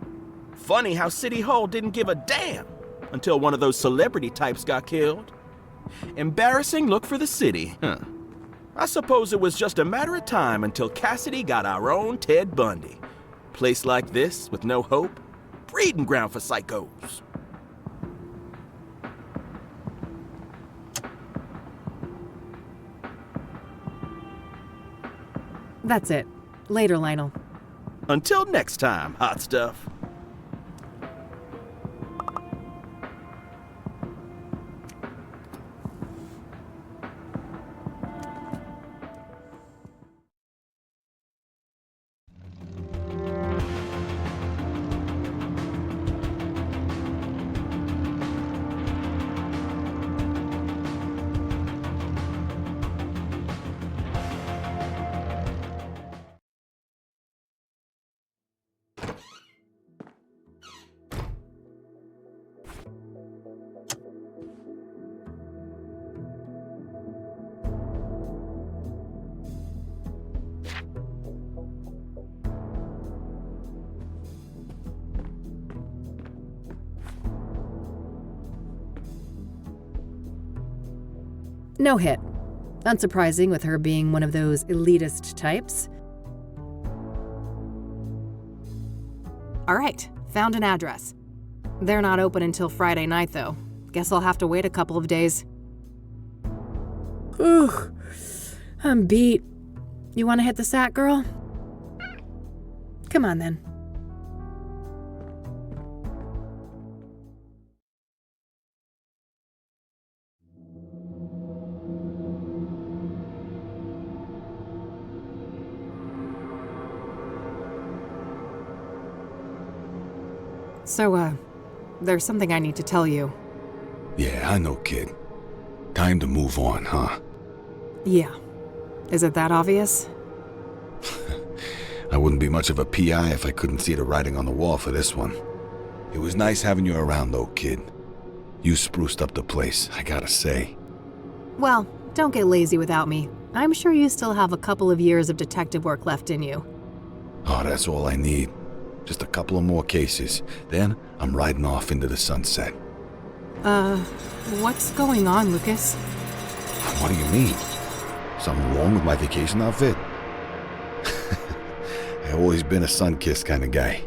Funny how City Hall didn't give a damn until one of those celebrity types got killed. Embarrassing look for the city, huh? I suppose it was just a matter of time until Cassidy got our own Ted Bundy. Place like this, with no hope, breeding ground for psychos.
That's it. Later, Lionel.
Until next time, hot stuff.
No hit. Unsurprising with her being one of those elitist types. All right, found an address. They're not open until Friday night, though. Guess I'll have to wait a couple of days. Ugh, I'm beat. You want to hit the sack, girl? Come on, then. So, there's something I need to tell you.
Yeah, I know, kid. Time to move on, huh?
Yeah. Is it that obvious?
I wouldn't be much of a PI if I couldn't see the writing on the wall for this one. It was nice having you around, though, kid. You spruced up the place, I gotta say.
Well, don't get lazy without me. I'm sure you still have a couple of years of detective work left in you.
Oh, that's all I need. Just a couple of more cases. Then I'm riding off into the sunset.
What's going on, Lucas?
What do you mean? Something wrong with my vacation outfit? I've always been a sun-kissed kind of guy.